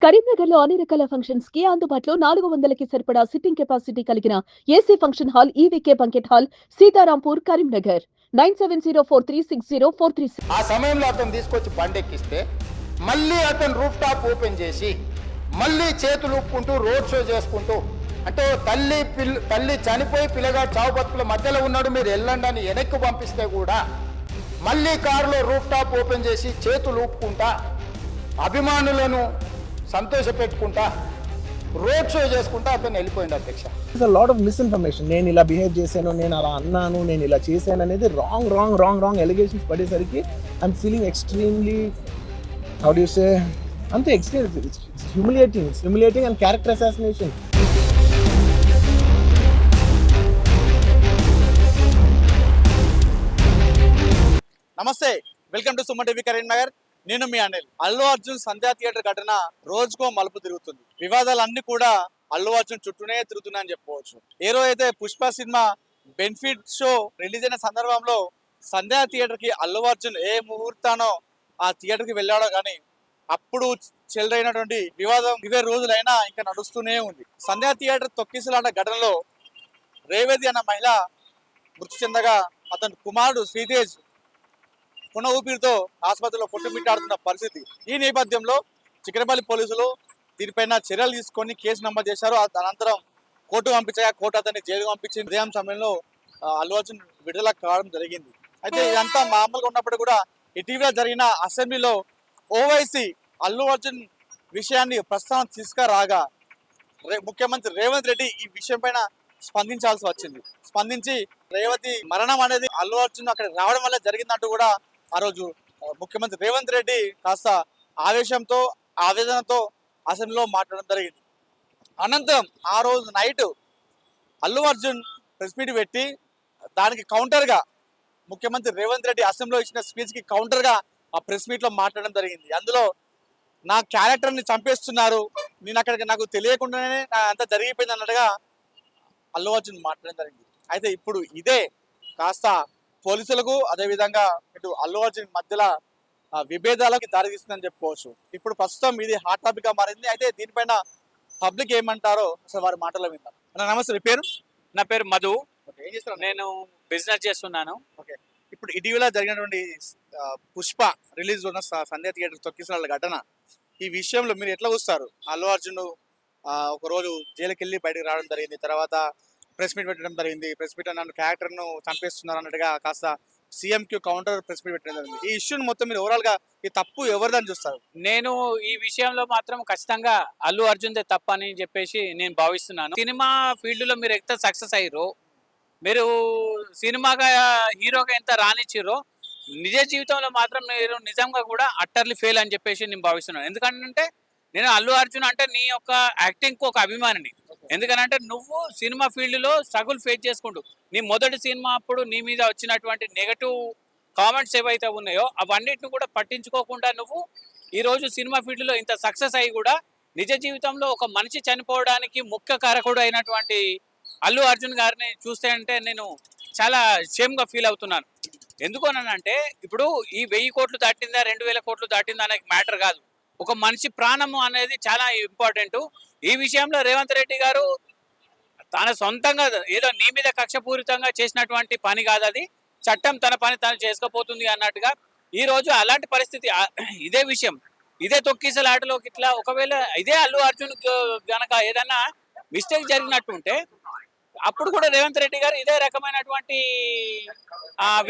కరీంనగర్ లో అన్ని రకాల ఫంక్షన్స్ కి అందుబాటులో 400కి సరిపడా సిట్టింగ్ కెపాసిటీ కలిగిన AC function hall EVK banquet hall Sitarampur Karimnagar 9704360436. ఆ సమయంలో అతను తీసుకొచ్చి బండెక్కిస్తే మళ్ళీ అతను రూఫ్ టాప్ ఓపెన్ చేసి మళ్ళీ చేతులు ఊపుకుంటూ రోడ్ షో చేసుకుంటూ అంటే తల్లి చనిపోయి పిల్లగాడు చావు బతుకుల మధ్యలో ఉన్నాడు, మీరు వెళ్ళండి అని వెనక్కి పంపిస్తే కూడా మళ్ళీ కారులో రూఫ్ టాప్ ఓపెన్ చేసి చేతులు ఊపుకుంటా అభిమానులను సంతోషపెట్టుకుంటా రోడ్ షో చేసుకుంటా అతను వెళ్ళిపోయింది అధ్యక్ష. Lot of misinformation. నేను ఇలా బిహేవ్ చేశాను, నేను అలా అన్నాను, నేను ఇలా చేశాను అనేది రాంగ్ ఎలిగేషన్స్ పడేసరికి I'm feeling extremely how do you say అంతే హ్యూమిలియేటింగ్ అండ్ క్యారెక్టర్ అసాసినేషన్. నమస్తే, welcome to Suman TV Karimnagar. నేను మీ అనిల్. అల్లు అర్జున్ సంధ్యా థియేటర్ ఘటన రోజుకో మలుపు తిరుగుతుంది. వివాదాలన్నీ కూడా అల్లు అర్జున్ చుట్టూనే తిరుగుతున్నాయని చెప్పుకోవచ్చు. ఏ రోజు అయితే Pushpa cinema benefit show release అయిన సందర్భంలో సంధ్యా థియేటర్ కి అల్లు అర్జున్ ఏ ముహూర్తానో ఆ థియేటర్ కి వెళ్ళాడో కానీ అప్పుడు చెలరైనటువంటి వివాదం 20 రోజులైనా ఇంకా నడుస్తూనే ఉంది. సంధ్యా థియేటర్ తొక్కిసలాట ఘటనలో రేవతి అన్న మహిళ మృతి చెందగా అతని కుమారుడు శ్రీతేజ్ పునః ఊపిరితో ఆసుపత్రిలో కొట్టుమిట్టాడుతున్న పరిస్థితి. ఈ నేపథ్యంలో చిక్కడపల్లి పోలీసులు దీనిపైన చర్యలు తీసుకొని కేసు నమోదు చేశారు. అనంతరం కోర్టు పంపించగా కోర్టు అతన్ని జైలుకు పంపించింది. ఉదయం సమయంలో అల్లు అర్జున్ విడుదల కావడం జరిగింది. అయితే ఇదంతా మామూలుగా ఉన్నప్పుడు కూడా ఇటీవల జరిగిన అసెంబ్లీలో ఓవైసీ అల్లు అర్జున్ విషయాన్ని ప్రస్తావన తీసుకురాగా ముఖ్యమంత్రి రేవంత్ రెడ్డి ఈ విషయం పైన స్పందించాల్సి వచ్చింది. స్పందించి రేవతి మరణం అనేది అల్లు అర్జున్ అక్కడ రావడం వల్ల జరిగిందంటూ కూడా ఆ రోజు ముఖ్యమంత్రి రేవంత్ రెడ్డి కాస్త ఆవేశంతో ఆవేదనతో అసెంబ్లీలో మాట్లాడడం జరిగింది. అనంతరం ఆ రోజు night Allu Arjun press meet పెట్టి దానికి కౌంటర్గా ముఖ్యమంత్రి రేవంత్ రెడ్డి అసెంబ్లీలో ఇచ్చిన స్పీచ్కి కౌంటర్గా ఆ ప్రెస్ మీట్లో మాట్లాడడం జరిగింది. అందులో నా క్యారెక్టర్ని చంపేస్తున్నారు, నేను అక్కడికి నాకు తెలియకుండానే అంతా జరిగిపోయింది అన్నట్టుగా అల్లు అర్జున్ మాట్లాడడం జరిగింది. అయితే ఇప్పుడు ఇదే కాస్త పోలీసులకు అదేవిధంగా ఇటు అల్లు అర్జున్ మధ్యలో విభేదాలకు దారితీస్తుందని చెప్పుకోవచ్చు. ఇప్పుడు ప్రస్తుతం ఇది హాట్ టాపిక్ గా మారింది. అయితే దీనిపైన పబ్లిక్ ఏమంటారో అసలు వారి మాటలో విందాం. నమస్తే, మీ పేరు? నా పేరు మధు. ఏం చేస్తారు? నేను బిజినెస్ చేస్తున్నాను. ఓకే, ఇప్పుడు ఇటీవల జరిగినటువంటి పుష్ప రిలీజ్ ఉన్న సంధ్యా థియేటర్ తొక్కిసలాట ఘటన, ఈ విషయంలో మీరు ఎట్లా చూస్తారు? అల్లు అర్జున్ ఒక రోజు జైలుకి వెళ్ళి బయటకు రావడం జరిగింది, తర్వాత ప్రెస్ మీట్ పెట్టడం జరిగింది. ప్రెస్ మీట్ నన్ను క్యారెక్టర్ను చంపేస్తున్నారు అన్నట్టుగా కాస్త సీఎంకి కౌంటర్ ప్రెస్ మీట్ పెట్టడం జరిగింది. ఈ ఇష్యూని మొత్తం మీరు ఓవరాల్ గా ఈ తప్పు ఎవరిదని చూస్తారు? నేను ఈ విషయంలో మాత్రం ఖచ్చితంగా అల్లు అర్జున్దే తప్పు అని చెప్పేసి నేను భావిస్తున్నాను. సినిమా ఫీల్డ్ లో మీరు ఎంత సక్సెస్ అయ్యారో, మీరు సినిమాగా హీరోగా ఎంత రానిచ్చిరో, నిజ జీవితంలో మాత్రం మీరు నిజంగా కూడా అట్టర్లీ ఫెయిల్ అని చెప్పేసి నేను భావిస్తున్నాను. ఎందుకంటే నేను అల్లు అర్జున్ అంటే నీ యొక్క యాక్టింగ్ కు ఒక అభిమానిని. ఎందుకనంటే నువ్వు సినిమా ఫీల్డ్ లో స్ట్రగుల్ ఫేస్ చేసుకుంటూ నీ మొదటి సినిమా అప్పుడు నీ మీద వచ్చినటువంటి నెగటివ్ కామెంట్స్ ఏవైతే ఉన్నాయో అవన్నిటిని కూడా పట్టించుకోకుండా నువ్వు ఈ రోజు సినిమా ఫీల్డ్ లో ఇంత సక్సెస్ అయ్యి కూడా నిజ జీవితంలో ఒక మనిషి చనిపోవడానికి ముఖ్య కారకుడు అయినటువంటి అల్లు అర్జున్ గారిని చూస్తే అంటే నేను చాలా షేమ్ గా ఫీల్ అవుతున్నాను. ఎందుకోనంటే ఇప్పుడు ఈ 1000 కోట్లు దాటిందా 2000 కోట్లు దాటిందా అనే మ్యాటర్ కాదు. ఒక మనిషి ప్రాణము అనేది చాలా ఇంపార్టెంట్. ఈ విషయంలో రేవంత్ రెడ్డి గారు తన సొంతంగా ఏదో నీ మీద కక్షపూరితంగా చేసినటువంటి పని కాదు అది. చట్టం తన పని తను చేసుకోపోతుంది అన్నట్టుగా ఈ రోజు అలాంటి పరిస్థితి. ఇదే విషయం, ఇదే తొక్కిసలాటలోకి ఇట్లా ఒకవేళ ఇదే అల్లు అర్జున్ గనక ఏదన్నా మిస్టేక్ జరిగినట్టుంటే అప్పుడు కూడా రేవంత్ రెడ్డి గారు ఇదే రకమైనటువంటి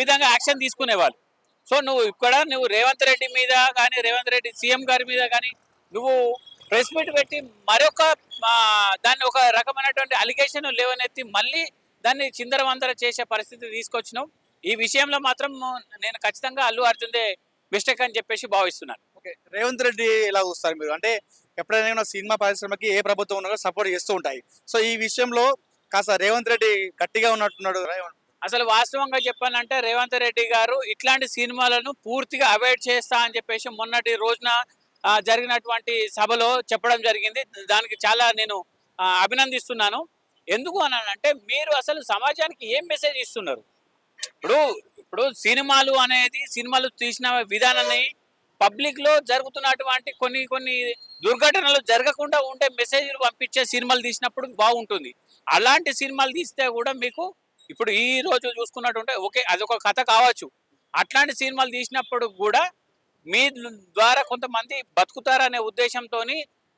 విధంగా యాక్షన్ తీసుకునేవాళ్ళు. సో నువ్వు రేవంత్ రెడ్డి మీద కానీ రేవంత్ రెడ్డి సీఎం గారి మీద కానీ నువ్వు ప్రెస్ మీట్ పెట్టి మరొక దాన్ని ఒక రకమైనటువంటి అలిగేషన్ లేవనెత్తి మళ్ళీ దాన్ని చిందరవందర చేసే పరిస్థితి తీసుకొచ్చినావు. ఈ విషయంలో మాత్రం నేను ఖచ్చితంగా అల్లు అర్జున్దే మిస్టేక్ అని చెప్పేసి భావిస్తున్నాను. ఓకే, రేవంత్ రెడ్డి ఎలా చూస్తారు మీరు? అంటే ఎప్పుడైనా సినిమా పరిశ్రమకి ఏ ప్రభుత్వం ఉన్నా సపోర్ట్ చేస్తూ ఉంటాయి. సో ఈ విషయంలో కాస్త రేవంత్ రెడ్డి గట్టిగా ఉన్నట్టున్నాడు. అసలు వాస్తవంగా చెప్పాలంటే రేవంత్ రెడ్డి గారు ఇట్లాంటి సినిమాలను పూర్తిగా అవాయిడ్ చేస్తా అని చెప్పేసి మొన్నటి రోజున జరిగినటువంటి సభలో చెప్పడం జరిగింది. దానికి చాలా నేను అభినందిస్తున్నాను. ఎందుకు అనంటే మీరు అసలు సమాజానికి ఏం మెసేజ్ ఇస్తున్నారు? ఇప్పుడు సినిమాలు అనేది సినిమాలు తీసిన విధానాన్ని పబ్లిక్ లో జరుగుతున్నటువంటి కొన్ని కొన్ని దుర్ఘటనలు జరగకుండా ఉండే మెసేజ్లు పంపించే సినిమాలు తీసినప్పుడు బాగుంటుంది. అలాంటి సినిమాలు తీస్తే కూడా మీకు ఇప్పుడు ఈ రోజు చూసుకున్నట్టుంటే ఓకే అదొక కథ కావచ్చు. అట్లాంటి సినిమాలు తీసినప్పుడు కూడా మీ ద్వారా కొంతమంది బతుకుతారనే ఉద్దేశంతో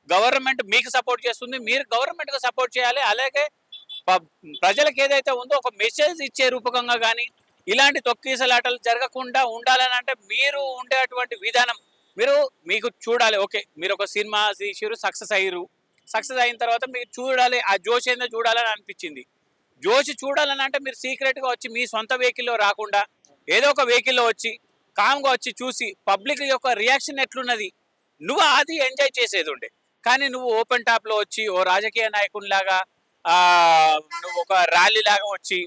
గవర్నమెంట్ మీకు సపోర్ట్ చేస్తుంది, మీరు గవర్నమెంట్ కు సపోర్ట్ చేయాలి. అలాగే ప్రజలకు ఏదైతే ఉందో ఒక మెసేజ్ ఇచ్చే రూపకంగా కానీ ఇలాంటి తొక్కిసలాటలు జరగకుండా ఉండాలని అంటే మీరు ఉండేటువంటి విధానం మీకు చూడాలి. ఓకే మీరు ఒక సినిమా తీసిరు, సక్సెస్ అయిన తర్వాత మీరు చూడాలి, ఆ జోష్ ఏందో చూడాలని అనిపించింది. జోష్ చూడాలని అంటే మీరు సీక్రెట్గా వచ్చి మీ సొంత వెహికల్లో రాకుండా ఏదో ఒక వెహికల్లో వచ్చి కామ్గా వచ్చి చూసి పబ్లిక్ యొక్క రియాక్షన్ ఎట్లున్నది నువ్వు అది ఎంజాయ్ చేసేది ఉండే. కానీ నువ్వు ఓపెన్ టాప్లో వచ్చి ఓ రాజకీయ నాయకునిలాగా నువ్వు ఒక ర్యాలీ లాగా వచ్చి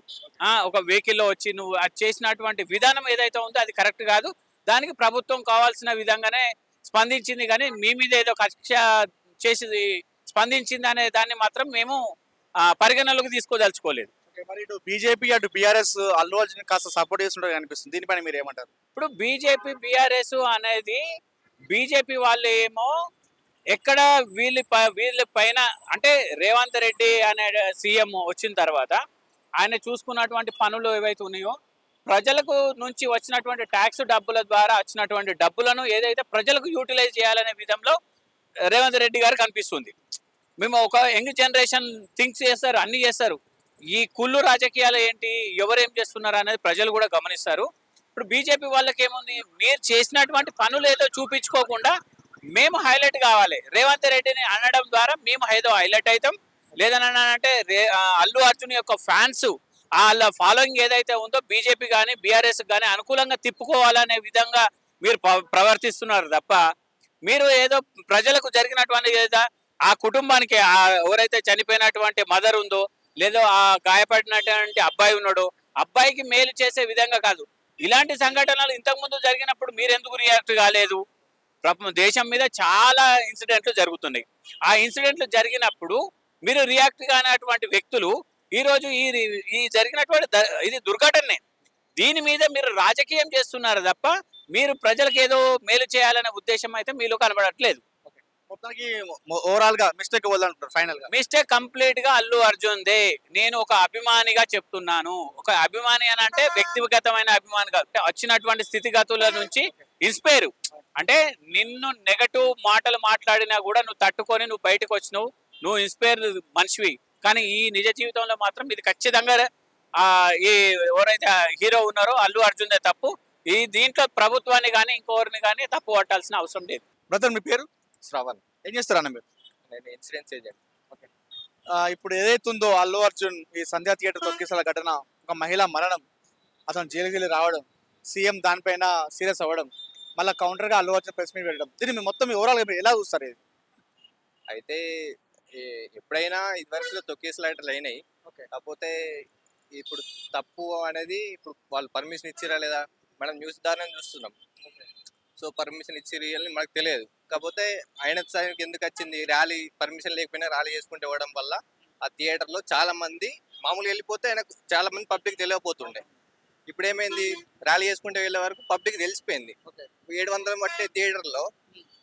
ఒక వెహికల్లో వచ్చి నువ్వు అది చేసినటువంటి విధానం ఏదైతే ఉందో అది కరెక్ట్ కాదు. దానికి ప్రభుత్వం కావాల్సిన విధంగానే స్పందించింది, కానీ మీ మీద ఏదో కక్ష చేసి స్పందించింది అనే దాన్ని మాత్రం మేము పరిగణలోకి తీసుకోదలుచుకోలేదు. మరి ఇటు బీజేపీ అటు బీఆర్ఎస్ అల్లు అర్జున్ కాస్త సపోర్ట్ చేస్తుంటారు అనిపిస్తుంది. దీనిపైన మీరు ఏమంటారు? ఇప్పుడు బీజేపీ బీఆర్ఎస్ అనేది బీజేపీ వాళ్ళు ఏమో ఎక్కడ వీళ్ళ పైన అంటే రేవంత్ రెడ్డి అనే సీఎం వచ్చిన తర్వాత ఆయన చూసుకున్నటువంటి పనులు ఏవైతే ఉన్నాయో ప్రజలకు నుంచి వచ్చినటువంటి ట్యాక్స్ డబ్బుల ద్వారా వచ్చినటువంటి డబ్బులను ఏదైతే ప్రజలకు యూటిలైజ్ చేయాలనే విధంలో రేవంత్ రెడ్డి గారు కనిపిస్తుంది. మేము ఒక యంగ్ జనరేషన్ థింక్స్ చేస్తారు, అన్ని చేస్తారు. ఈ కుళ్ళు రాజకీయాలు ఏంటి, ఎవరేం చేస్తున్నారు అనేది ప్రజలు కూడా గమనిస్తారు. ఇప్పుడు బీజేపీ వాళ్ళకి ఏముంది, మీరు చేసినటువంటి పనులు ఏదో చూపించుకోకుండా మేము హైలైట్ కావాలి, రేవంత్ రెడ్డిని అనడం ద్వారా మేము ఏదో హైలైట్ అవుతాం. లేదనంటే అల్లు అర్జున్ యొక్క ఫ్యాన్స్ వాళ్ళ ఫాలోయింగ్ ఏదైతే ఉందో బీజేపీ కానీ బీఆర్ఎస్ కానీ అనుకూలంగా తిప్పుకోవాలనే విధంగా మీరు ప్రవర్తిస్తున్నారు తప్ప మీరు ఏదో ప్రజలకు జరిగినటువంటి ఏదో ఆ కుటుంబానికి ఎవరైతే చనిపోయినటువంటి మదర్ ఉందో లేదో ఆ గాయపడినటువంటి అబ్బాయి ఉన్నాడో అబ్బాయికి మేలు చేసే విధంగా కాదు. ఇలాంటి సంఘటనలు ఇంతకుముందు జరిగినప్పుడు మీరు ఎందుకు రియాక్ట్ కాలేదు? దేశం మీద చాలా ఇన్సిడెంట్లు జరుగుతున్నాయి. ఆ ఇన్సిడెంట్లు జరిగినప్పుడు మీరు రియాక్ట్ కానటువంటి వ్యక్తులు ఈరోజు ఈ జరిగినటువంటి ఇది దుర్ఘటనే, దీని మీద మీరు రాజకీయం చేస్తున్నారు తప్ప మీరు ప్రజలకు ఏదో మేలు చేయాలనే ఉద్దేశం అయితే మీలో కనబడట్లేదు. మొత్తానికి ఓవరాల్ గా మిస్టేక్ వద్దంటారు. ఫైనల్ గా మిస్టేక్ కంప్లీట్ గా అల్లు అర్జున్ దే. నేను ఒక అభిమానిగా చెప్తున్నాను. ఒక అభిమాని అని అంటే వ్యక్తిగతమైన అభిమాని కాదు, వచ్చినటువంటి స్థితిగతుల నుంచి ఇన్స్పైర్ అంటే నిన్ను నెగటివ్ మాటలు మాట్లాడినా కూడా నువ్వు తట్టుకొని నువ్వు బయటకు వచ్చినావు, నువ్వు ఇన్స్పైర్ మనిషివి. కానీ ఈ నిజ జీవితంలో మాత్రం ఇది ఖచ్చితంగా ఈ ఎవరైతే హీరో ఉన్నారో అల్లు అర్జున్ దే తప్పు. ఈ దీంట్లో ప్రభుత్వాన్ని కానీ ఇంకోరిని కానీ తప్పు పట్టాల్సిన అవసరం లేదు. బ్రదర్ మీ పేరు? శ్రవణ్. ఏం చేస్తారన్న మీరు? నేను ఇన్సూరెన్స్ ఏజెంట్. ఇప్పుడు ఏదైతే ఉందో అల్లు అర్జున్ ఈ సంధ్యా థియేటర్ తొక్కిసల ఘటన, ఒక మహిళ మరణం, అతను జైలుకి వెళ్ళి రావడం, సీఎం దానిపైన సీరియస్ అవ్వడం, మళ్ళీ కౌంటర్గా అల్లు అర్జున్ ప్రెస్ మీట్ పెట్టడం, దీన్ని మొత్తం ఓవరాల్గా మీరు ఎలా చూస్తారు? ఇది అయితే ఎప్పుడైనా ఇదివరకు తొక్కేసలాటలు అయినాయి. కాకపోతే ఇప్పుడు తప్పు అనేది ఇప్పుడు వాళ్ళు పర్మిషన్ ఇచ్చిరా లేదా మనం న్యూస్ ద్వారా చూస్తున్నాం. సో పర్మిషన్ ఇచ్చిరి అని మనకు తెలియదు. కాకపోతే ఆయన సైన్కి ఎందుకు వచ్చింది, ర్యాలీ పర్మిషన్ లేకపోయినా ర్యాలీ చేసుకుంటూ ఇవ్వడం వల్ల ఆ థియేటర్లో చాలా మంది మామూలుగా వెళ్ళిపోతే ఆయనకు చాలా మంది పబ్లిక్ తెలియకపోతుండే. ఇప్పుడు ఏమైంది, ర్యాలీ చేసుకుంటూ వెళ్ళే వరకు పబ్లిక్ తెలిసిపోయింది. 700 బట్టే థియేటర్లో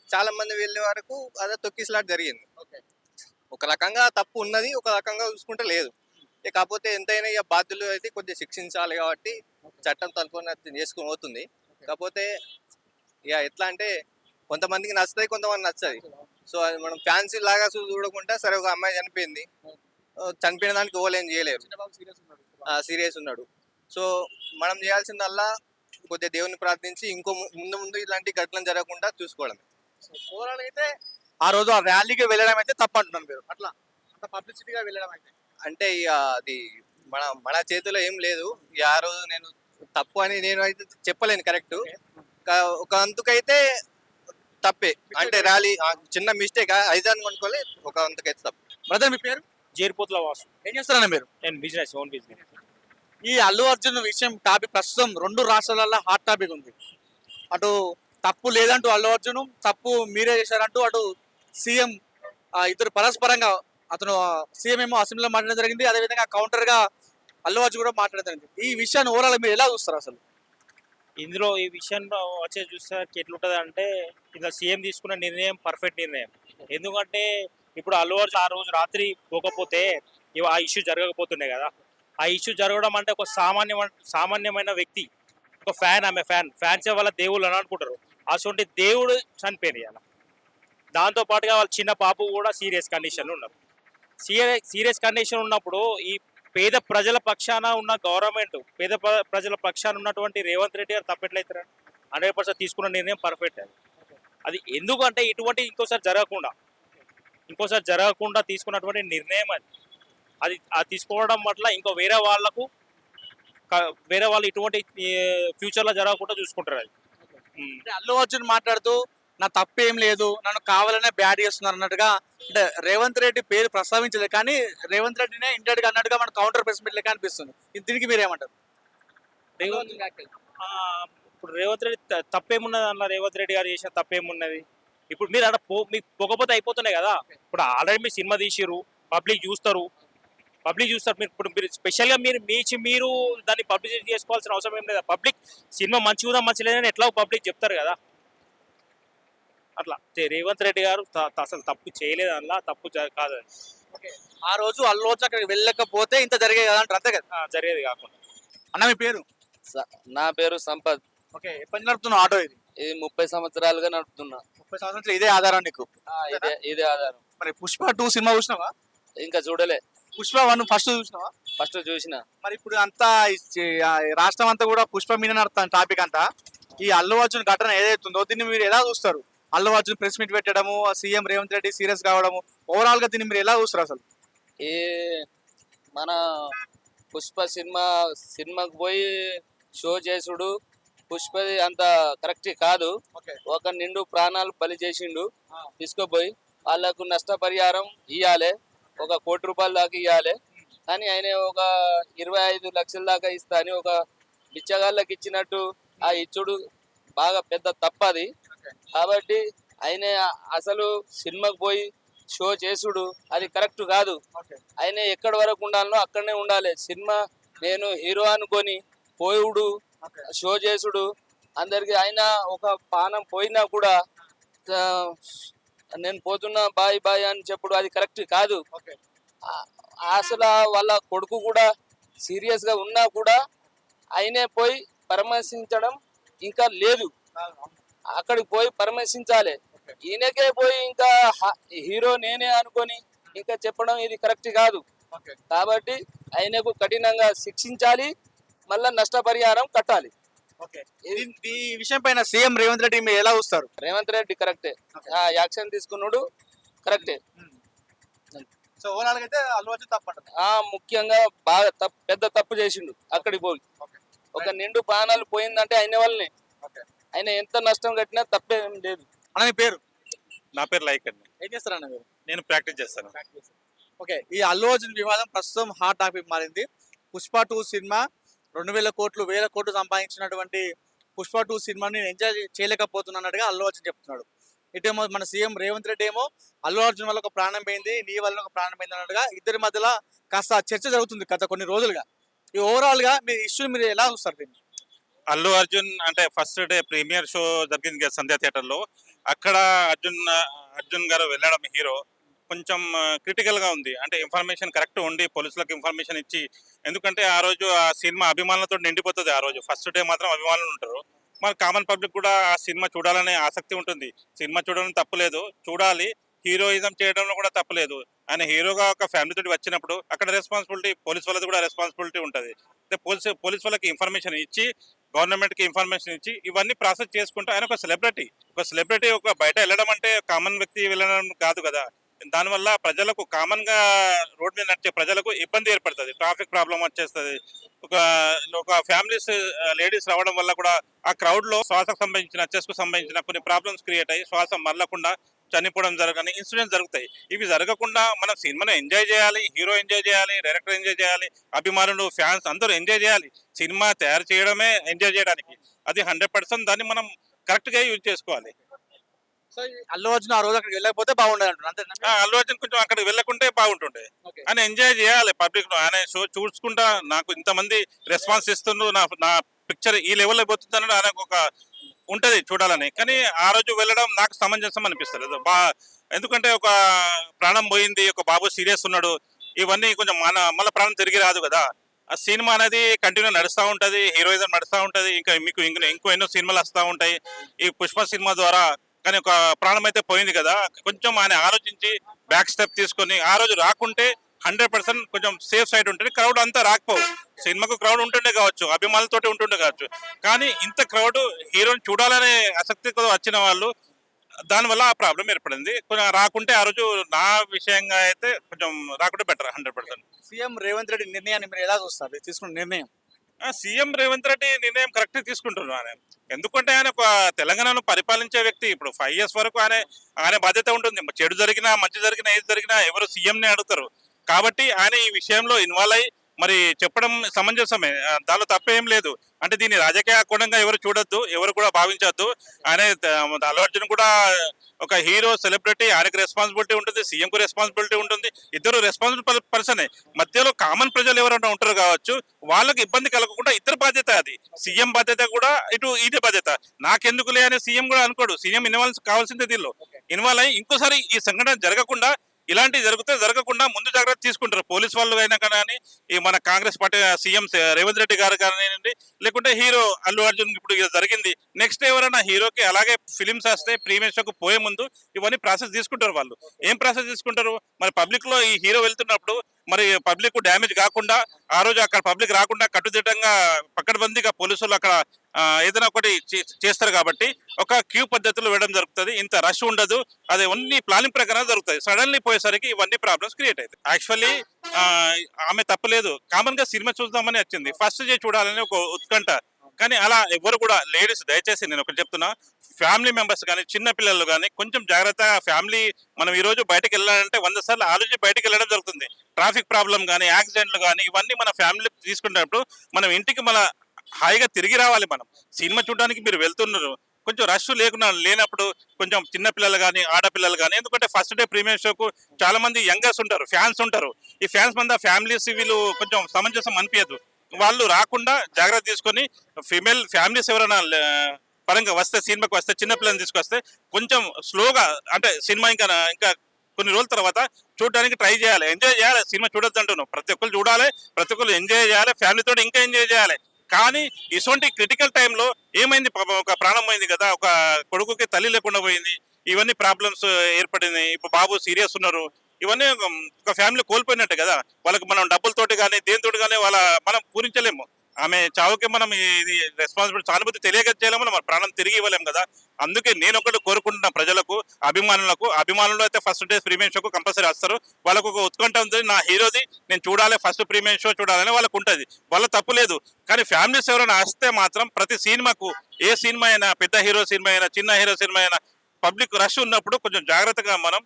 చాలా మంది వెళ్ళే వరకు అదే తొక్కిసలాట జరిగింది. ఒక రకంగా తప్పు ఉన్నది, ఒక రకంగా చూసుకుంటే లేదు. కాకపోతే ఎంతైనా ఇక బాధ్యులు అయితే కొద్దిగా శిక్షించాలి కాబట్టి చట్టం తలుపుకొని చేసుకుని పోతుంది. కాకపోతే ఇక ఎట్లా అంటే కొంతమందికి నచ్చుతుంది, కొంతమంది నచ్చది. సో అది మనం ఫ్యాన్సీ లాగా చూడకుండా సరే ఒక అమ్మాయి చనిపోయింది, చనిపోయిన దానికి ఓలేం చేయలేరు, సీరియస్ ఉన్నాడు. సో మనం చేయాల్సిందల్లా కొద్దిగా దేవుని ప్రార్థించి ఇంకో ముందు ఇలాంటి ఘటనలు జరగకుండా చూసుకోవడమే. ఓవరాల్ అయితే ఆ రోజు ఆ ర్యాలీకి వెళ్ళడం అయితే తప్పు అంటున్నాను మీరు, అట్లా అంత పబ్లిసిటీగా వెళ్ళడం అయితే అంటే ఇక అది మన చేతిలో ఏం లేదు. ఇక ఆ రోజు నేను తప్పు అని నేను అయితే చెప్పలేను కరెక్ట్. ఒక అంతుకైతే తప్పే, అంటే ర్యాలీ చిన్న మిస్టేక్ అయితే అనుకోలే, ఒక అంతుకైతే తప్పు. బ్రదర్ మీ పేరు? జేర్పోతుల వాసు. ఏం చేస్తారన్న మీరు? నేను బిజినెస్, ఓన్ బిజినెస్. ఈ అల్లు అర్జున్ విషయం టాపిక్ ప్రస్తుతం 2 రాష్ట్రాలలో హాట్ టాపిక్ ఉంది. అటు తప్పు లేదంటూ అల్లు అర్జున్, తప్పు మీరే చేశారంటూ అటు సీఎం, ఇద్దరు పరస్పరంగా అతను సీఎం ఏమో అసెంబ్లీలో మాట్లాడడం జరిగింది, అదేవిధంగా కౌంటర్గా అల్లు అర్జున్ కూడా మాట్లాడడం జరిగింది. ఈ విషయాన్ని ఓవరాల్ మీరు ఎలా చూస్తారు అసలు? ఇందులో ఈ విషయంలో వచ్చే చూసేసరికి ఎట్లుంటుంది అంటే ఇలా సీఎం తీసుకున్న నిర్ణయం పర్ఫెక్ట్ నిర్ణయం. ఎందుకంటే ఇప్పుడు అల్లు అర్జున్ ఆ రోజు రాత్రి పోకపోతే ఆ ఇష్యూ జరగకపోతుండే కదా. ఆ ఇష్యూ జరగడం అంటే ఒక సామాన్యమైన వ్యక్తి, ఒక ఫ్యాన్, ఆమె ఫ్యాన్స్ వల్ల దేవుళ్ళు అని అనుకుంటారు. అటువంటి దేవుడు చనిపోయింది అలా. దాంతో పాటుగా వాళ్ళ చిన్న పాపు కూడా సీరియస్ కండిషన్లో ఉన్నారు. సీరియస్ కండిషన్ ఉన్నప్పుడు ఈ పేద ప్రజల పక్షాన ఉన్న గవర్నమెంట్, ప్రజల పక్షాన ఉన్నటువంటి రేవంత్ రెడ్డి గారు తప్పెట్లయితారు. 100% తీసుకున్న నిర్ణయం పర్ఫెక్ట్. అది ఎందుకంటే ఇటువంటి ఇంకోసారి జరగకుండా తీసుకున్నటువంటి నిర్ణయం అది తీసుకోవడం వల్ల ఇంకో వేరే వాళ్ళు ఇటువంటి ఫ్యూచర్లో జరగకుండా చూసుకుంటారు. అది అంటే అల్లు అర్జున్ మాట్లాడుతూ నా తప్పేం లేదు, నన్ను కావాలనే బ్యాడ్ చేస్తున్నారు అన్నట్టుగా, అంటే రేవంత్ రెడ్డి పేరు ప్రస్తావించలేదు కానీ రేవంత్ రెడ్డినే ఇండైరెక్ట్ గా అన్నట్టుగా మన కౌంటర్ ప్రెస్ మీట్ లెక్క అనిపిస్తుంది. దీనికి మీరేమంటారు? ఆ, ఇప్పుడు రేవంత్ రెడ్డి తప్పేమున్నది అన్న, రేవంత్ రెడ్డి గారు చేసిన తప్పేమున్నది? ఇప్పుడు మీరు అక్కడ మీకు పోకపోతే అయిపోతున్నాయి కదా. ఇప్పుడు ఆల్రెడీ మీరు సినిమా తీసిరు, పబ్లిక్ చూస్తారు. మీరు స్పెషల్గా మీరు దాన్ని పబ్లిసిటీ చేసుకోవాల్సిన అవసరం ఏం లేదా? పబ్లిక్ సినిమా మంచిగా మంచి లేదని ఎట్లా పబ్లిక్ చెప్తారు కదా. అట్లా రేవంత్ రెడ్డి గారు అసలు తప్పు చేయలేదు, అలా తప్పు కాదు. ఆ రోజు అల్లు అర్జున్ అక్కడికి వెళ్ళకపోతే ఇంత జరిగేది కదా అంటారు, అంతే కదా? జరిగేది కాకుండా. అన్న మీ పేరు? నా పేరు సంపత్. ఓకే, ఎప్పటి నడుపుతున్నావు ఆటో ఇది? ఇది 30 సంవత్సరాలుగా నడుపుతున్నా. 30 సంవత్సరాలు ఇదే ఆధారం నీకు? ఇదే ఆధారం. మరి పుష్ప 2 సినిమా చూసినావా? ఇంకా చూడలే. పుష్ప 1 ఫస్ట్ చూసినావా? ఫస్ట్ చూసిన. మరి ఇప్పుడు అంతా రాష్ట్రం అంతా కూడా పుష్ప మీద నడుస్తుంది టాపిక్ అంతా. ఈ అల్లు అర్జున్ ఘటన ఏదైతుందో దీన్ని మీరు ఎలా చూస్తారు? అల్లు అర్జున్ ప్రెస్ మీట్ పెట్టడము, సీఎం రేవంత్ రెడ్డి సీరియస్ కావడము, ఓవరాల్ గా దీన్ని మీరు ఎలా చూస్తారు అసలు? ఈ మన పుష్ప సినిమాకు పోయి షో చేసుడు, పుష్పది అంత కరెక్ట్ కాదు. ఒక నిండు ప్రాణాలు బలి చేసిండు. తీసుకుపోయి వాళ్ళకు నష్టపరిహారం ఇవ్వాలి, ఒక 1 కోటి రూపాయల దాకా ఇవ్వాలి. కానీ ఆయన ఒక 25 లక్షల దాకా ఇస్తా అని ఒక బిచ్చగాళ్ళకి ఇచ్చినట్టు ఆ ఇచ్చుడు బాగా పెద్ద తప్పది. కాబట్టి ఆయన అసలు సినిమాకు పోయి షో చేసుడు అది కరెక్ట్ కాదు. ఆయన ఎక్కడి వరకు ఉండాలనో అక్కడనే ఉండాలి. సినిమా నేను హీరో అనుకొని పోయుడు, షో చేసుడు అందరికి, ఆయన ఒక పానం పోయినా కూడా నేను పోతున్నా బాయ్ బాయ్ అని చెప్పుడు అది కరెక్ట్ కాదు. అసలు వాళ్ళ కొడుకు కూడా సీరియస్ గా ఉన్నా కూడా ఆయనే పోయి పరామర్శించడం ఇంకా లేదు. అక్కడికి పోయి పరామర్శించాలి. ఈయనకే పోయి ఇంకా హీరో నేనే అనుకొని ఇంకా చెప్పడం ఇది కరెక్ట్ కాదు. కాబట్టి ఆయనకు కఠినంగా శిక్షించాలి, మళ్ళా నష్టపరిహారం కట్టాలి. ఈ విషయం పైన సీఎం రేవంత్ రెడ్డి మీరు ఎలా చూస్తారు? రేవంత్ రెడ్డి కరెక్టే, యాక్షన్ తీసుకున్నాడు కరెక్టే. సో ఓవరాల్ గా అయితే అల్లు అర్జున్ తప్పంటారు. ముఖ్యంగా బాగా పెద్ద తప్పు చేసిండు. అక్కడికి పోయి ఒక నిండు ప్రాణాలు పోయిందంటే ఆయన వల్లనే. ఆయన ఎంత నష్టం కట్టినా తప్పేం లేదు. అన్న మీ పేరు? నా పేరు లైక్ అండి. ఏం చేస్తారన్న మీరు? నేను ప్రాక్టీస్ చేస్తాను. ఓకే, ఈ అల్లు అర్జున్ వివాదం ప్రస్తుతం హాట్ టాపిక్ మారింది. పుష్ప 2 సినిమా 2,000 కోట్లు 1,000 కోట్లు సంపాదించినటువంటి పుష్ప 2 సినిమాని నేను ఎంజాయ్ చేయలేకపోతున్నట్టుగా అల్లు అర్జున్ చెప్తున్నాడు. ఇటేమో మన సీఎం రేవంత్ రెడ్డి ఏమో అల్లు అర్జున్ వల్ల ఒక ప్రాణం పోయింది, నీ వల్ల ఒక ప్రాణం పోయింది అన్నట్టుగా ఇద్దరి మధ్యలో కాస్త చర్చ జరుగుతుంది గత కొన్ని రోజులుగా. ఈ ఓవరాల్ గా మీ ఇష్యూ మీరు ఎలా చూస్తారు దీన్ని? అల్లు అర్జున్ అంటే ఫస్ట్ డే ప్రీమియర్ షో జరిగింది కదా సంధ్యా థియేటర్లో. అక్కడ అర్జున్ గారు వెళ్ళడం హీరో కొంచెం క్రిటికల్గా ఉంది. అంటే ఇన్ఫర్మేషన్ కరెక్ట్ ఉండి పోలీసులకు ఇన్ఫర్మేషన్ ఇచ్చి, ఎందుకంటే ఆ రోజు ఆ సినిమా అభిమానులతో నిండిపోతుంది. ఆ రోజు ఫస్ట్ డే మాత్రం అభిమానులు ఉంటారు. మన కామన్ పబ్లిక్ కూడా ఆ సినిమా చూడాలనే ఆసక్తి ఉంటుంది. సినిమా చూడడం తప్పులేదు, చూడాలి. హీరోయిజం చేయడంలో కూడా తప్పలేదు. ఆయన హీరోగా ఒక ఫ్యామిలీతో వచ్చినప్పుడు అక్కడ రెస్పాన్సిబిలిటీ పోలీస్ వాళ్ళది కూడా రెస్పాన్సిబిలిటీ ఉంటుంది. పోలీస్ వాళ్ళకి ఇన్ఫర్మేషన్ ఇచ్చి, గవర్నమెంట్కి ఇన్ఫర్మేషన్ ఇచ్చి ఇవన్నీ ప్రాసెస్ చేసుకుంటూ ఆయన ఒక సెలబ్రిటీ ఒక బయట వెళ్ళడం అంటే కామన్ వ్యక్తి వెళ్ళడం కాదు కదా. దానివల్ల ప్రజలకు కామన్గా రోడ్ మీద నడిచే ప్రజలకు ఇబ్బంది ఏర్పడుతుంది, ట్రాఫిక్ ప్రాబ్లం వచ్చేస్తుంది. ఒక ఫ్యామిలీస్ లేడీస్ రావడం వల్ల కూడా ఆ క్రౌడ్లో శ్వాసకు సంబంధించిన చెస్కు సంబంధించిన కొన్ని ప్రాబ్లమ్స్ క్రియేట్ అయ్యి శ్వాస మరలకుండా చనిపోవడం జరగని ఇన్సిడెంట్స్ జరుగుతాయి. ఇవి జరగకుండా మనం సినిమాను ఎంజాయ్ చేయాలి, హీరో ఎంజాయ్ చేయాలి, డైరెక్టర్ ఎంజాయ్ చేయాలి, అభిమానులు ఫ్యాన్స్ అందరూ ఎంజాయ్ చేయాలి. సినిమా తయారు చేయడమే ఎంజాయ్ చేయడానికి. అది 100% దాన్ని మనం కరెక్ట్గా యూజ్ చేసుకోవాలి. సో అల్లు అర్జున్ ఆ రోజు అక్కడికి వెళ్ళకపోతే బాగుండదు అంటారు. అల్లు అర్జున్ కొంచెం అక్కడికి వెళ్ళకుంటే బాగుంటుండే. ఆయన ఎంజాయ్ చేయాలి పబ్లిక్. ఆయన షో చూసుకుంటా నాకు ఇంతమంది రెస్పాన్స్ ఇస్తుండ్రు, నా పిక్చర్ ఈ లెవెల్లో పోతుందని ఆయనకు ఒక ఉంటది చూడాలని. కానీ ఆ రోజు వెళ్ళడం నాకు సమంజసం అనిపిస్తలేదు. ఎందుకంటే ఒక ప్రాణం పోయింది, ఒక బాబు సీరియస్ ఉన్నాడు, ఇవన్నీ కొంచెం మళ్ళీ ప్రాణం తిరిగి రాదు కదా. ఆ సినిమా అనేది కంటిన్యూ నడుస్తూ ఉంటుంది, హీరోయిజం నడుస్తూ ఉంటుంది, ఇంకా మీకు ఇంకో ఎన్నో సినిమాలు వస్తూ ఉంటాయి ఈ పుష్ప సినిమా ద్వారా. కానీ ఒక ప్రాణం అయితే పోయింది కదా, కొంచెం ఆయన ఆలోచించి బ్యాక్ స్టెప్ తీసుకొని ఆ రోజు రాకుంటే 100% కొంచెం సేఫ్ సైడ్ ఉంటుంది. క్రౌడ్ అంతా రాకపోవు, సినిమాకు క్రౌడ్ ఉంటుండే కావచ్చు, అభిమానులతోటి ఉంటుండే కావచ్చు. కానీ ఇంత క్రౌడ్ హీరోని చూడాలనే ఆసక్తితో వచ్చిన వాళ్ళు, దానివల్ల ఆ ప్రాబ్లం ఏర్పడింది. కొంచెం రాకుంటే ఆ రోజు నా విషయంగా అయితే కొంచెం రాకుంటే బెటర్ 100%. సీఎం రేవంత్ రెడ్డి నిర్ణయాన్ని మీరు ఎలా చూస్తారు, తీసుకున్న నిర్ణయం? సీఎం రేవంత్ రెడ్డి నిర్ణయం కరెక్ట్ తీసుకుంటున్నారు ఆయన. ఎందుకంటే ఆయన ఒక తెలంగాణను పరిపాలించే వ్యక్తి. ఇప్పుడు 5 years వరకు ఆయన బాధ్యత ఉంటుంది. చెడు జరిగినా మంచి జరిగినా ఏది జరిగినా ఎవరు సీఎంని అడుగుతారు. కాబట్టి ఆయన ఈ విషయంలో ఇన్వాల్వ్ అయ్యి మరి చెప్పడం సమంజసమే, దానిలో తప్పేం లేదు. అంటే దీన్ని రాజకీయ కోణంగా ఎవరు చూడొద్దు, ఎవరు కూడా భావించొద్దు. ఆయన అల్లు అర్జున్ కూడా ఒక హీరో, సెలబ్రిటీ, ఆయనకు రెస్పాన్సిబిలిటీ ఉంటుంది, సీఎంకు రెస్పాన్సిబిలిటీ ఉంటుంది. ఇద్దరు రెస్పాన్సిబుల్ పర్సనే. మధ్యలో కామన్ ప్రజలు ఎవరైనా ఉంటారు కావచ్చు, వాళ్ళకి ఇబ్బంది కలగకుండా ఇద్దరు బాధ్యత. అది సీఎం బాధ్యత కూడా, ఇదే బాధ్యత. నాకెందుకులే అనే సీఎం కూడా అనుకోడు. సీఎం ఇన్వాల్వ్ కావాల్సిందే దీనిలో. ఇన్వాల్వ్ అయ్యి ఇంకోసారి ఈ సంఘటన జరగకుండా, ఇలాంటివి జరగకుండా ముందు జాగ్రత్త తీసుకుంటారు. పోలీస్ వాళ్ళు అయినా కానీ, ఈ మన కాంగ్రెస్ పార్టీ సీఎం రేవంత్ రెడ్డి గారు కానివ్వండి, లేకుంటే హీరో అల్లు అర్జున్ ఇప్పుడు ఇది జరిగింది. నెక్స్ట్ ఎవరైనా హీరోకి అలాగే ఫిలిమ్స్ వస్తే ప్రీమియర్ షోకు పోయే ముందు ఇవన్నీ ప్రాసెస్ తీసుకుంటారు. వాళ్ళు ఏం ప్రాసెస్ తీసుకుంటారు, మరి పబ్లిక్ లో ఈ హీరో వెళ్తున్నప్పుడు మరి పబ్లిక్ డ్యామేజ్ కాకుండా, ఆ రోజు అక్కడ పబ్లిక్ రాకుండా కట్టుదిట్టంగా పక్కడబందీగా పోలీసులు అక్కడ ఏదైనా ఒకటి చేస్తారు. కాబట్టి ఒక క్యూ పద్ధతిలో వేయడం జరుగుతుంది. ఇంత రష్ ఉండదు, అది ఓన్లీ ప్లానింగ్ ప్రకారం జరుగుతుంది. సడన్లీ పోయేసరికి ఇవన్నీ ప్రాబ్లమ్స్ క్రియేట్ అవుతాయి. యాక్చువల్లీ ఆమె తప్పలేదు, కామన్ గా సినిమా చూద్దామని వచ్చింది, ఫస్ట్ డే చూడాలని ఒక ఉత్కంఠ. కానీ అలా ఎవరు కూడా, లేడీస్ దయచేసి నేను ఒకటి చెప్తున్నా, ఫ్యామిలీ మెంబర్స్ కానీ చిన్న పిల్లలు కానీ కొంచెం జాగ్రత్తగా, ఫ్యామిలీ మనం ఈ రోజు బయటకు వెళ్ళాలంటే 100 సార్లు ఆలోచించి బయటకు వెళ్ళడం జరుగుతుంది. ట్రాఫిక్ ప్రాబ్లం కానీ, యాక్సిడెంట్లు కానీ, ఇవన్నీ మన ఫ్యామిలీ తీసుకున్నప్పుడు మనం ఇంటికి మన హాయిగా తిరిగి రావాలి. మనం సినిమా చూడడానికి మీరు వెళ్తున్నారు, కొంచెం రష్ లేనప్పుడు కొంచెం చిన్న పిల్లలు కానీ, ఆడపిల్లలు కానీ, ఎందుకంటే ఫస్ట్ డే ప్రీమియర్ షోకు చాలా మంది యంగర్స్ ఉంటారు, ఫ్యాన్స్ ఉంటారు. ఈ ఫ్యాన్స్ మంది ఫ్యామిలీస్ వీళ్ళు కొంచెం సమంజసం అనిపించదు. వాళ్ళు రాకుండా జాగ్రత్త తీసుకొని, ఫీమేల్ ఫ్యామిలీస్ ఎవరైనా పరంగా వస్తే, సినిమాకి వస్తే, చిన్నపిల్లల్ని తీసుకొస్తే కొంచెం స్లోగా, అంటే సినిమా ఇంకా కొన్ని రోజుల తర్వాత చూడడానికి ట్రై చేయాలి, ఎంజాయ్ చేయాలి. సినిమా చూడొద్దు అంటున్నాను, ప్రతి ఒక్కరు చూడాలి, ప్రతి ఒక్కరు ఎంజాయ్ చేయాలి, ఫ్యామిలీతో ఇంకా ఎంజాయ్ చేయాలి. కానీ ఇటువంటి క్రిటికల్ టైంలో ఏమైంది, ఒక ప్రాణం పోయింది కదా, ఒక కొడుకుకి తల్లి లేకుండా పోయింది, ఇవన్నీ ప్రాబ్లమ్స్ ఏర్పడింది. ఇప్పుడు బాబు సీరియస్ ఉన్నారు, ఇవన్నీ ఒక ఫ్యామిలీ కోల్పోయినట్టే కదా. వాళ్ళకి మనం డబ్బులతోటి కానీ దేనితోటి కానీ మనం పూరించలేము. ఆమె చావుకి మనం ఇది రెస్పాన్సిబిలిటీ, సానుభూతి తెలియక చేయలేము, మన ప్రాణం తిరిగి ఇవ్వలేము కదా. అందుకే నేను ఒకటి కోరుకుంటున్నా ప్రజలకు, అభిమానులు అయితే ఫస్ట్ డే ప్రీమియర్ షోకు కంపల్సరీ వస్తారు. వాళ్ళకు ఒక ఉత్కంఠ ఉంటుంది, నా హీరోది నేను చూడాలి, ఫస్ట్ ప్రీమియర్ షో చూడాలని వాళ్ళకు ఉంటుంది. వాళ్ళ తప్పు లేదు. కానీ ఫ్యామిలీస్ ఎవరైనా వస్తే మాత్రం ప్రతి సినిమాకు, ఏ సినిమా అయినా, పెద్ద హీరో సినిమా అయినా, చిన్న హీరో సినిమా అయినా, పబ్లిక్ రష్ ఉన్నప్పుడు కొంచెం జాగ్రత్తగా మనం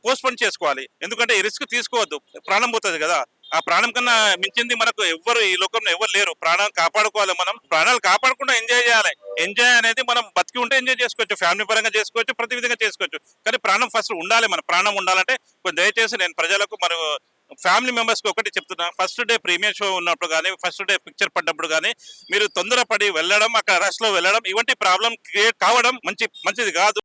పోస్ట్పోన్ చేసుకోవాలి. ఎందుకంటే ఈ రిస్క్ తీసుకోవద్దు, ప్రాణం పోతుంది కదా. ఆ ప్రాణం కన్నా మించింది మనకు ఎవ్వరు ఈ లోకంలో ఎవరు లేరు. ప్రాణాలు కాపాడుకోవాలి. మనం ప్రాణాలు కాపాడకుండా ఎంజాయ్ చేయాలి. ఎంజాయ్ అనేది మనం బతికి ఉంటే ఎంజాయ్ చేసుకోవచ్చు, ఫ్యామిలీ పరంగా చేసుకోవచ్చు, ప్రతి విధంగా చేసుకోవచ్చు. కానీ ప్రాణం ఫస్ట్ ఉండాలి. మన ప్రాణం ఉండాలంటే దయచేసి నేను ప్రజలకు, మరి ఫ్యామిలీ మెంబర్స్కి ఒకటి చెప్తున్నా, ఫస్ట్ డే ప్రీమియర్ షో ఉన్నప్పుడు కానీ, ఫస్ట్ డే పిక్చర్ పడ్డప్పుడు కానీ మీరు తొందరపడి వెళ్ళడం, అక్కడ రష్లో వెళ్ళడం, ఇవంటి ప్రాబ్లం క్రియేట్ కావడం మంచిది కాదు.